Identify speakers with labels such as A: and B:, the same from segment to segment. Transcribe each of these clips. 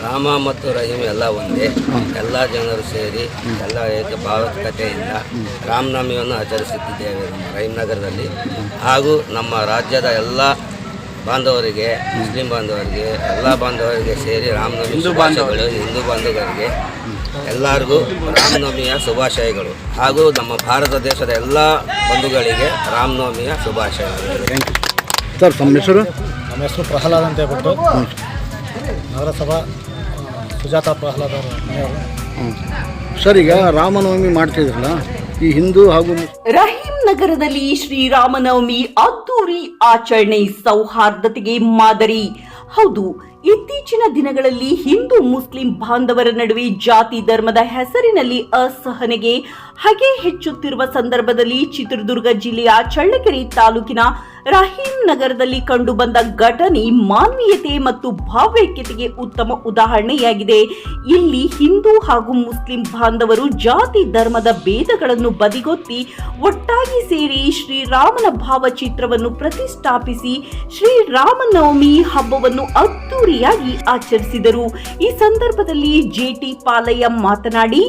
A: ರಾಮ ಮತ್ತು ರಹೀಮ್ ಎಲ್ಲ ಒಂದೇ. ಎಲ್ಲ ಜನರು ಸೇರಿ ಎಲ್ಲ ಭಾವಕತೆಯಿಂದ ರಾಮನವಮಿಯನ್ನು ಆಚರಿಸುತ್ತಿದ್ದೇವೆ ನಮ್ಮ ರಹೀಮ್ನಗರದಲ್ಲಿ. ಹಾಗೂ ನಮ್ಮ ರಾಜ್ಯದ ಎಲ್ಲ ಬಾಂಧವರಿಗೆ, ಮುಸ್ಲಿಂ ಬಾಂಧವರಿಗೆ, ಎಲ್ಲ ಬಾಂಧವರಿಗೆ ಸೇರಿ ರಾಮನವಮಿ ಶುಭಾಶಯಗಳು. ಹಿಂದೂ ಬಾಂಧವರಿಗೆ ಎಲ್ಲರಿಗೂ ರಾಮನವಮಿಯ ಶುಭಾಶಯಗಳು. ಹಾಗೂ ನಮ್ಮ ಭಾರತ ದೇಶದ ಎಲ್ಲ ಬಂಧುಗಳಿಗೆ ರಾಮನವಮಿಯ ಶುಭಾಶಯಗಳು.
B: Thank you sir. ತಮ್ಮ ಹೆಸರು?
C: ನಮ್ಮ ಹೆಸರು ಪ್ರಹ್ಲಾದ್ ಅಂತ ಹೇಳ್ಬಿಟ್ಟು, ನಗರಸಭಾ ಸುಜಾತ ಪ್ರಹ್ಲಾದ್ ಅವರ ಮನೆಯವರು.
B: ಸರ್, ಈಗ ರಾಮನವಮಿ ಮಾಡ್ತಿದ್ರಲ್ಲ, ಈ ಹಿಂದೂ ಹಾಗೂ
D: ರಹೀಮ್ ನಗರದಲ್ಲಿ ಶ್ರೀರಾಮನವಮಿ ಅದ್ದೂರಿ ಆಚರಣೆ ಸೌಹಾರ್ದತೆಗೆ ಮಾದರಿ. ಹೌದು, ಇತ್ತೀಚಿನ ದಿನಗಳಲ್ಲಿ ಹಿಂದೂ ಮುಸ್ಲಿಂ ಬಾಂಧವರ ನಡುವೆ ಜಾತಿ ಧರ್ಮದ ಹೆಸರಿನಲ್ಲಿ ಅಸಹನೆಗೆ ಹಗೆ ಹೆಚ್ಚುತ್ತಿರುವ ಸಂದರ್ಭದಲ್ಲಿ ಚಿತ್ರದುರ್ಗ ಜಿಲ್ಲೆಯ ಚಳ್ಳಕೆರೆ ತಾಲೂಕಿನ ರಹೀಮ್ ನಗರದಲ್ಲಿ ಕಂಡುಬಂದ ಘಟನೆ ಮಾನವೀಯತೆ ಮತ್ತು ಭಾವೈಕ್ಯತೆಗೆ ಉತ್ತಮ ಉದಾಹರಣೆಯಾಗಿದೆ. ಇಲ್ಲಿ ಹಿಂದೂ ಹಾಗೂ ಮುಸ್ಲಿಂ ಬಾಂಧವರು ಜಾತಿ ಧರ್ಮದ ಭೇದಗಳನ್ನು ಬದಿಗೊತ್ತಿ ಒಟ್ಟಾಗಿ ಸೇರಿ ಶ್ರೀರಾಮನ ಭಾವಚಿತ್ರವನ್ನು ಪ್ರತಿಷ್ಠಾಪಿಸಿ ಶ್ರೀರಾಮನವಮಿ ಹಬ್ಬವನ್ನು ಅದ್ದೂರಿಯಾಗಿ ಆಚರಿಸಿದರು. ಈ ಸಂದರ್ಭದಲ್ಲಿ ಜೆಟಿ ಪಾಲಯ್ಯ ಮಾತನಾಡಿ,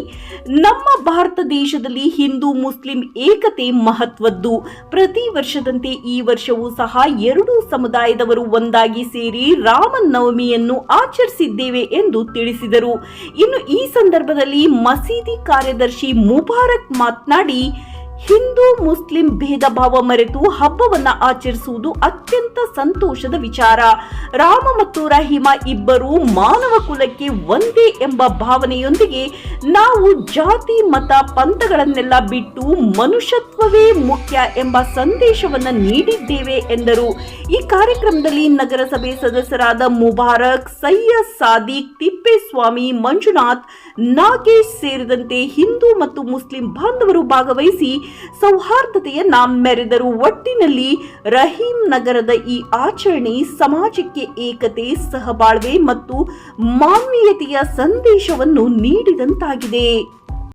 D: ನಮ್ಮ ಭಾರತ ದೇಶದಲ್ಲಿ ಹಿಂದೂ ಮುಸ್ಲಿಂ ಏಕತೆ ಮಹತ್ವದ್ದು. ಪ್ರತಿ ವರ್ಷದಂತೆ ಈ ವರ್ಷವೂ ಸಹ ಎರಡೂ ಸಮುದಾಯದವರು ಒಂದಾಗಿ ಸೇರಿ ರಾಮನವಮಿಯನ್ನು ಆಚರಿಸಿದ್ದೇವೆ ಎಂದು ತಿಳಿಸಿದರು. ಇನ್ನು ಈ ಸಂದರ್ಭದಲ್ಲಿ ಮಸೀದಿ ಕಾರ್ಯದರ್ಶಿ ಮುಬಾರಕ್ ಮಾತನಾಡಿ, ಹಿಂದೂ ಮುಸ್ಲಿಂ ಭೇದ ಭಾವ ಮರೆತು ಹಬ್ಬವನ್ನ ಆಚರಿಸುವುದು ಅತ್ಯಂತ ಸಂತೋಷದ ವಿಚಾರ. ರಾಮ ಮತ್ತು ರಹೀಮ ಇಬ್ಬರು ಮಾನವ ಕುಲಕ್ಕೆ ಒಂದೇ ಎಂಬ ಭಾವನೆಯೊಂದಿಗೆ ನಾವು ಜಾತಿ ಮತ ಪಂಥಗಳನ್ನೆಲ್ಲ ಬಿಟ್ಟು ಮನುಷ್ಯತ್ವವೇ ಮುಖ್ಯ ಎಂಬ ಸಂದೇಶವನ್ನ ನೀಡಿದ್ದೇವೆ ಎಂದರು. ಈ ಕಾರ್ಯಕ್ರಮದಲ್ಲಿ ನಗರಸಭೆ ಸದಸ್ಯರಾದ ಮುಬಾರಕ್, ಸಯ್ಯದ್ ಸಾದಿಕ್, ತಿಪ್ಪೇಸ್ವಾಮಿ, ಮಂಜುನಾಥ್, ನಾಗೇಶ್ ಸೇರಿದಂತೆ ಹಿಂದೂ ಮತ್ತು ಮುಸ್ಲಿಂ ಬಾಂಧವರು ಭಾಗವಹಿಸಿ ಸೌಹಾರ್ದತೆಯನ್ನ ಮೆರೆದರು. ಒಟ್ಟಿನಲ್ಲಿ ರಹೀಮ್ ನಗರದ ಈ ಆಚರಣೆ ಸಮಾಜಕ್ಕೆ ಏಕತೆ, ಸಹಬಾಳ್ವೆ ಮತ್ತು ಮಾನವೀಯತೆಯ ಸಂದೇಶವನ್ನು ನೀಡಿದಂತಾಗಿದೆ.